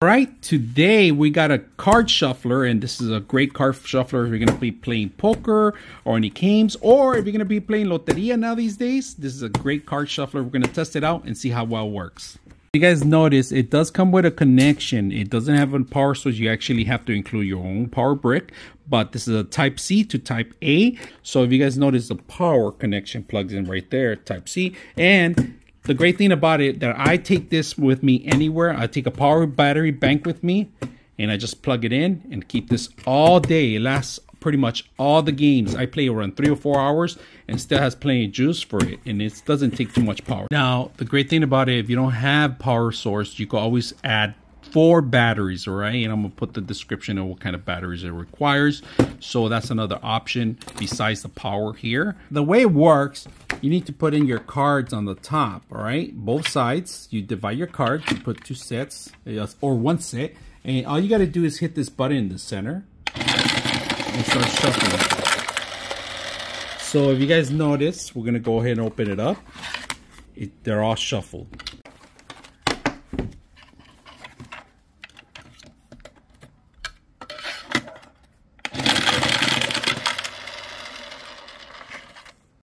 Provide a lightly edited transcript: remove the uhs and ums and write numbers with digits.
Right, today we got a card shuffler, and this is a great card shuffler if you're going to be playing poker or any games, or if you're going to be playing loteria now these days. This is a great card shuffler. We're going to test it out and see how well it works. You guys notice it does come with a connection. It doesn't have a power source. You actually have to include your own power brick, but this is a type C to type A. So if you guys notice, the power connection plugs in right there, type C. And the great thing about it, that I take this with me anywhere. I take a power battery bank with me, and I just plug it in and keep this all day. It lasts pretty much all the games. I play around 3 or 4 hours and still has plenty of juice for it, and it doesn't take too much power. Now, the great thing about it, if you don't have power source, you can always add 4 batteries, all right? And I'm gonna put the description of what kind of batteries it requires. So that's another option besides the power here. The way it works, you need to put in your cards on the top, all right? Both sides, you divide your cards, you put 2 sets, or 1 set, and all you gotta do is hit this button in the center and start shuffling. So if you guys notice, we're gonna go ahead and open it up. They're all shuffled.